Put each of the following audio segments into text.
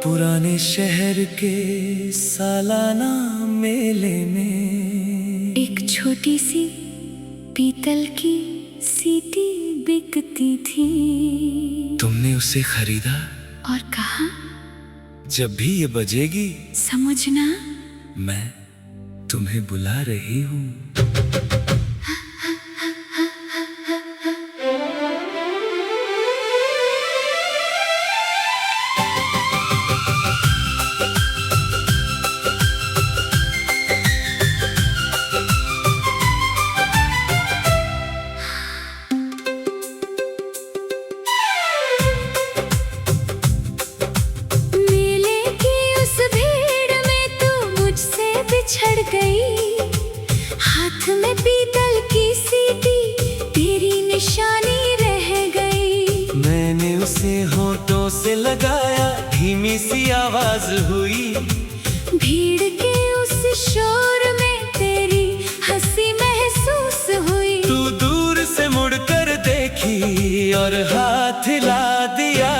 पुराने शहर के सालाना मेले में एक छोटी सी पीतल की सीटी बिकती थी। तुमने उसे खरीदा और कहा, जब भी ये बजेगी समझना मैं तुम्हें बुला रही हूँ। छड़ गई, हाथ में पीतल की सीटी, तेरी निशानी रह गई। मैंने उसे होठों से लगाया, धीमी सी आवाज हुई। भीड़ के उस शोर में तेरी हंसी महसूस हुई। तू दूर से मुड़कर देखी और हाथ हिला दिया।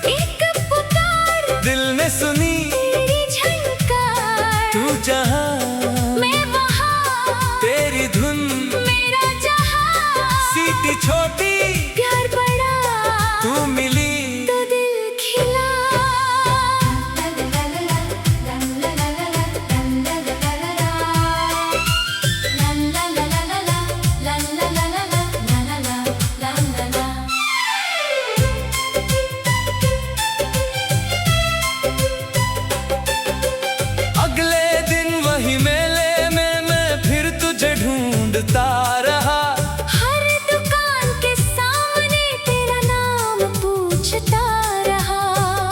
एक पुकार दिल ने सुनी, तेरी झनकार। तू जहां मैं वहां, तेरी धुन मेरा जहां। सीटी छोटी प्यार बड़ा, तू मिली तो दिल खिला। ढूंढता रहा, हर दुकान के सामने तेरा नाम पूछता रहा।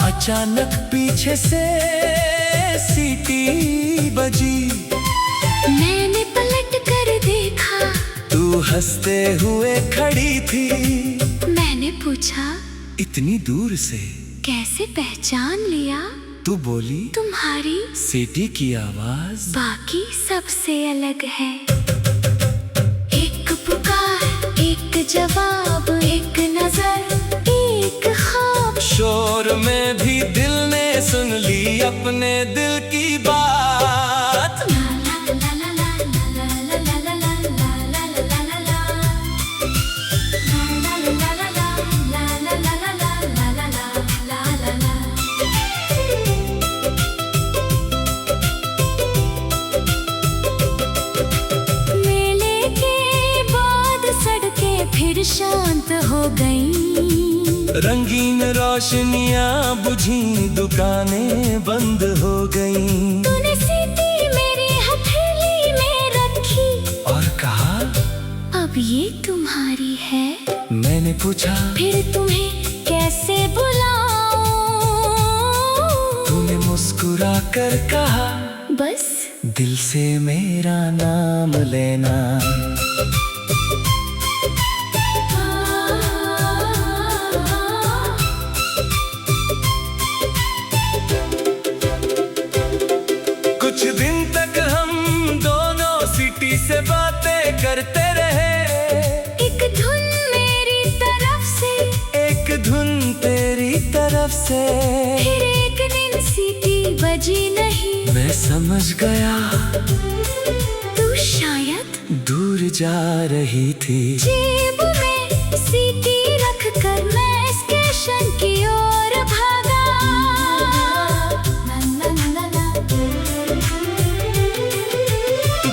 अचानक पीछे से सीटी बजी, मैंने पलट कर देखा, तू हंसते हुए खड़ी थी। मैंने पूछा, इतनी दूर से कैसे पहचान लिया? तू बोली, तुम्हारी सीटी की आवाज बाकी सबसे अलग है। एक पुकार, एक जवाब, एक नजर, एक ख्वाब। शोर में भी दिल ने सुन ली अपने दिल की बात। फिर शांत हो गई, रंगीन रोशनियां बुझी, दुकानें बंद हो गईं। तूने सीटी मेरी हथेली में रखी और कहा, अब ये तुम्हारी है। मैंने पूछा, फिर तुम्हें कैसे बुलाऊं? तूने मुस्कुरा कर कहा, बस दिल से मेरा नाम लेना। कुछ दिन तक हम दोनों सीटी से बातें करते रहे। एक धुन मेरी तरफ से, एक धुन तेरी तरफ से। फिर एक दिन सीटी बजी नहीं, मैं समझ गया तू शायद दूर जा रही थी। जेब में सीटी रख कर मैं स्टेशन की ओर भागा।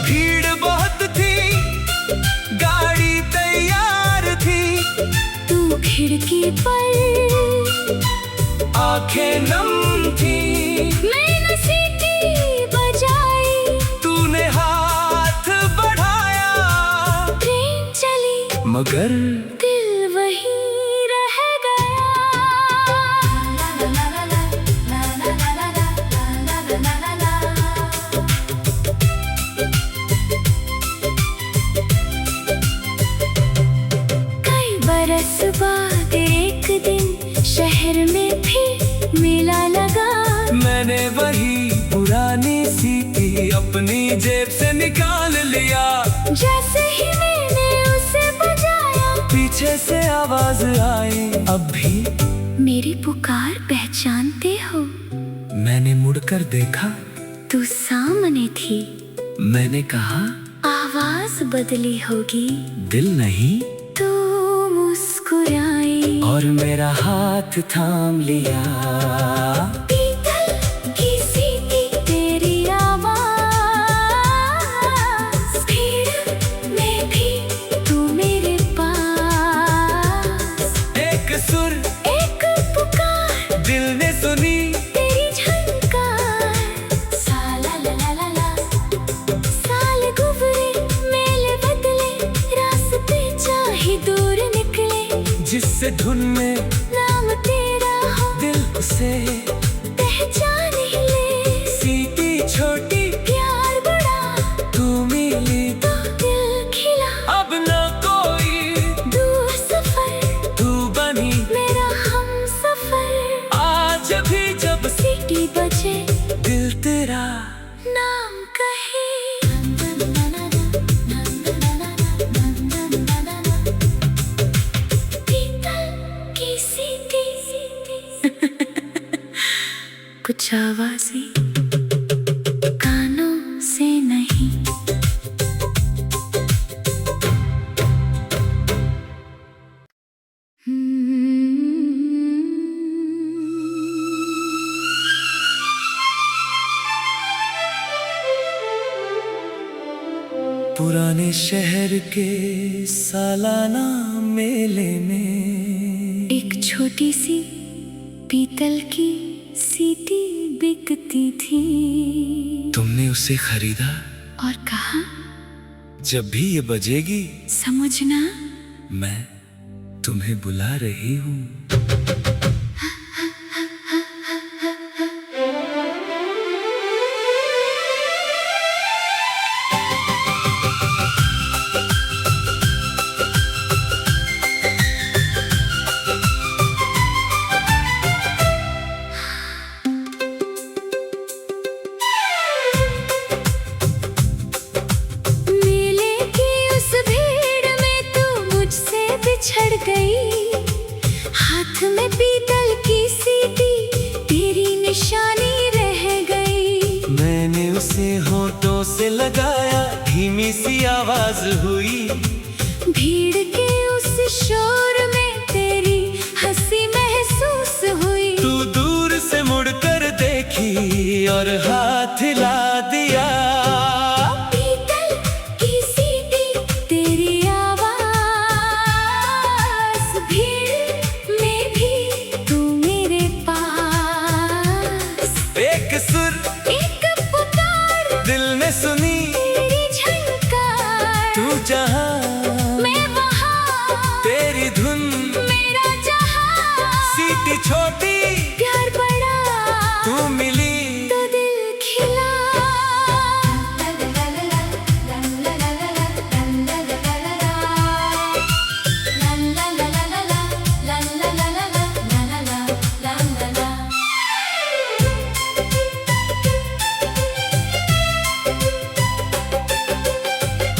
भीड़ बहुत थी, गाड़ी तैयार थी। तू खिड़की पर, आंखें नम थी। मैंने सीटी बजाई, तूने हाथ बढ़ाया। ट्रेन चली, मगर दिल वहीं रह गया। बाद एक दिन शहर में भी मेला लगा। मैंने वही पुरानी सीटी अपनी जेब से निकाल लिया। जैसे ही मैंने उसे बजाया, पीछे से आवाज आई, अब भी मेरी पुकार पहचानते हो? मैंने मुड़कर देखा, तू सामने थी। मैंने कहा, आवाज बदली होगी, दिल नहीं। तू मुस्कुराई और मेरा हाथ थाम लिया। पीतल की सीटी तेरी आवाज, भीड़ में भी तू मेरे पास। एक सुर, एक पुकार, दिल ने सुनी तेरी झनकार। साला ला ला ला ला, साल गुजरे, मेले बदले, रास्ते चाहे दूर निकले। जिससे धुन में नाम तेरा हो, दिल उसे पहचान ही ले। सीटी छोटी, प्यार बड़ा, तू मिली तो दिल खिला। अब न कोई दूर सफर, तू बनी मेरा हमसफर। आज भी जब सीटी बजे, दिल तेरा नाम कहे। पीतल की सीटी कुछ आवाजें कानों से नहीं। पुराने शहर के सालाना मेले में एक छोटी सी पीतल की सीटी बिकती थी। तुमने उसे खरीदा। और कहा, जब भी ये बजेगी, समझना मैं तुम्हें बुला रही हूँ। मेले की उस भीड़ में तू मुझसे बिछड़ गई। हाथ में पीतल की सीटी तेरी निशानी रह गई। मैंने उसे होठों से लगाया, धीमी सी आवाज हुई। भीड़ के उस शोर में तेरी हंसी महसूस हुई। तू दूर से मुड़कर देखी और हाथ हिला दिया। पीतल की सीटी तेरी आवाज, भीड़ में भी तू मेरे पास। एक सुर, एक पुकार, दिल ने सुनी तेरी झनकार। तू जहाँ, मैं वहाँ, तेरी धुन मेरा जहाँ। सीटी छोटी, प्यार बड़ा, तू मिली तो दिल खिला।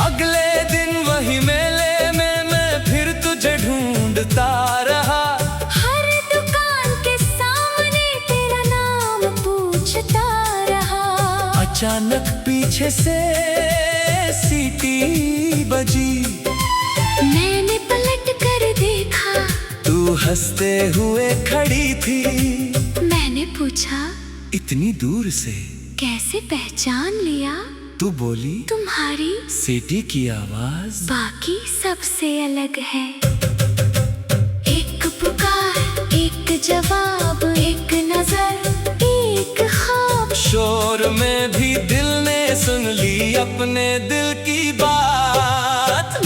अगले दिन वही मेले में मैं फिर तुझे ढूंढता रहा। हर दुकान के सामने तेरा नाम पूछता रहा। अचानक पीछे से सीटी बजी। मैंने पलट कर देखा, तू हंसते हुए खड़ी थी। मैंने पूछा, इतनी दूर से कैसे पहचान लिया? तू बोली, तुम्हारी सीटी की आवाज बाकी सबसे अलग है। एक पुकार, एक जवाब, एक नजर, एक ख्वाब। शोर में भी दिल ने सुन ली अपने दिल की बात।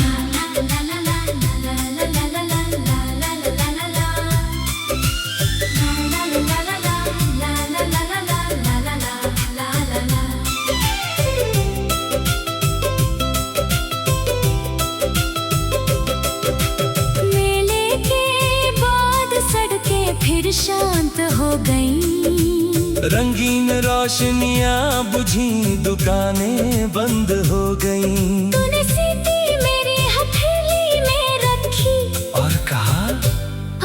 मेले के भीड़ शांत हो गई। रंगीन रोशनियां बुझी, दुकानें बंद हो गईं। तूने सीटी मेरी हथेली में रखी और कहा,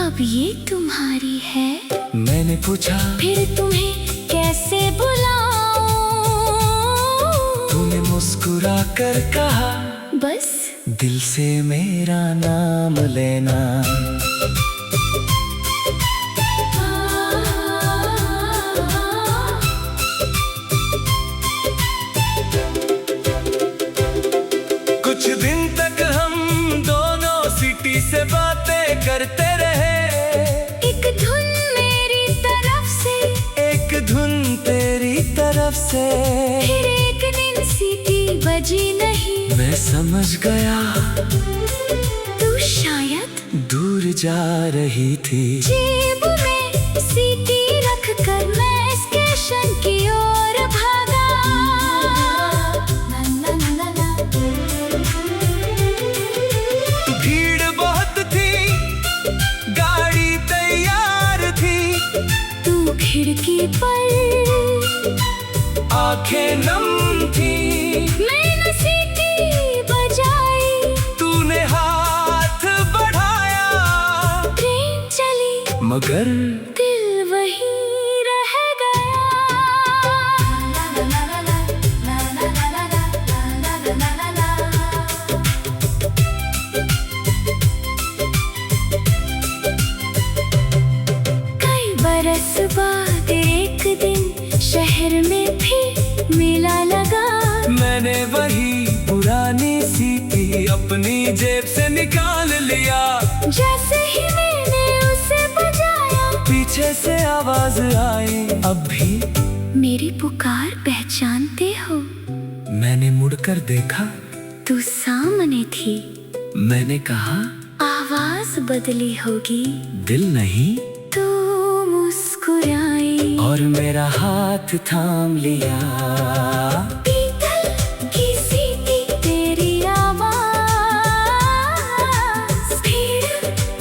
अब ये तुम्हारी है। मैंने पूछा, फिर तुम्हें कैसे बुलाऊं? तूने मुस्कुरा कर कहा, बस दिल से मेरा नाम लेना। कुछ दिन तक हम दोनों सिटी से बातें करते रहे। एक धुन मेरी तरफ से, एक धुन तेरी तरफ से। फिर एक दिन सीटी बजी नहीं। मैं समझ गया तू शायद दूर जा रही थी। जेब में सीटी रख कर मैं स्टेशन की ओर भागा। भीड़ बहुत थी, गाड़ी तैयार थी। तू खिड़की पर, आंखें नम थी। मैंने सीटी बजाई, तूने हाथ बढ़ाया। ट्रेन चली मगर दिल वहीं रह गया। कई बरस बाद एक दिन शहर में भी मेला लगा। मैंने वही पुरानी सीटी अपनी जेब से निकाल लिया। जैसे ही मैंने उसे बजाया, पीछे से आवाज आई, अब भी मेरी पुकार पहचानते हो? मैंने मुड़कर देखा, तू सामने थी। मैंने कहा, आवाज बदली होगी। दिल नहीं। तू मुस्कुराई और मेरा हाथ थाम लिया। पीतल की सीटी तेरी आवाज, भीड़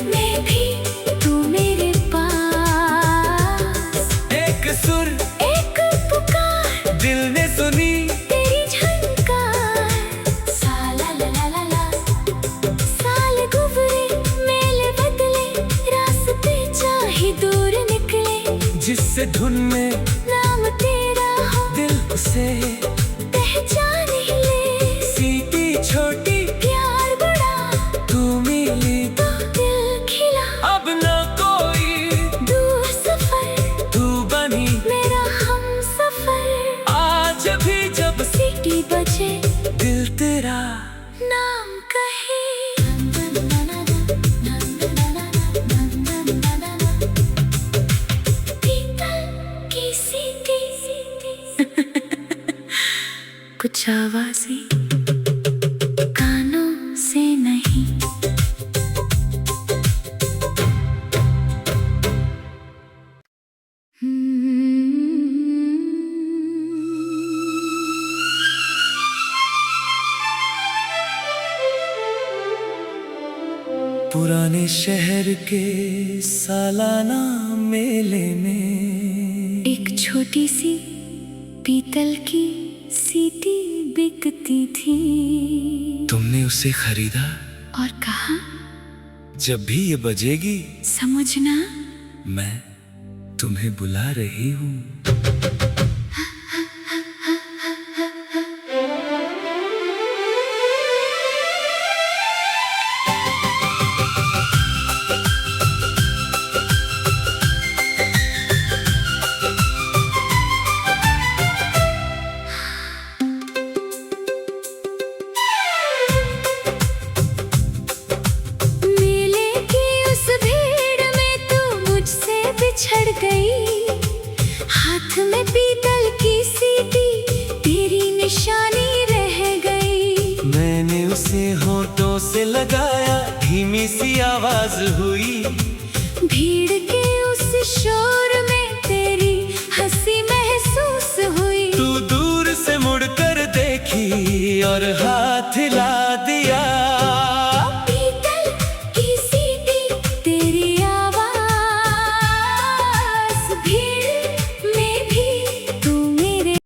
में भी तू मेरे पास। एक सुर, एक पुकार, दिल ने सुनी तेरी झनकार। साला ला ला ला ला, साल गुजरे, मेले बदले, रास्ते चाहे दूर निकले। जिससे धुन में नाम तेरा हो, दिल उसे पहचान ही ले। सीटी छोटी, प्यार बड़ा, तू मिली तो दिल खिला। अब न कोई दूर सफर, तू बनी मेरा हमसफर। आज भी जब सीटी बजे, दिल तेरा नाम कहे। पीतल की सीटी कुछ आवाजें कानों से नहीं। पुराने शहर के सालाना मेले में एक छोटी सी पीतल की सीटी बिकती थी। तुमने उसे खरीदा। और कहा, जब भी ये बजेगी समझना मैं तुम्हें बुला रही हूँ। मेले की उस भीड़ में तू मुझसे बिछड़ गई। हाथ में पीतल की सीटी तेरी निशानी रह गई। मैंने उसे होठों से लगाया, धीमी सी आवाज हुई। भीड़ के उस शोर में तेरी हंसी महसूस हुई। तू दूर से मुड़कर देखी और हाथ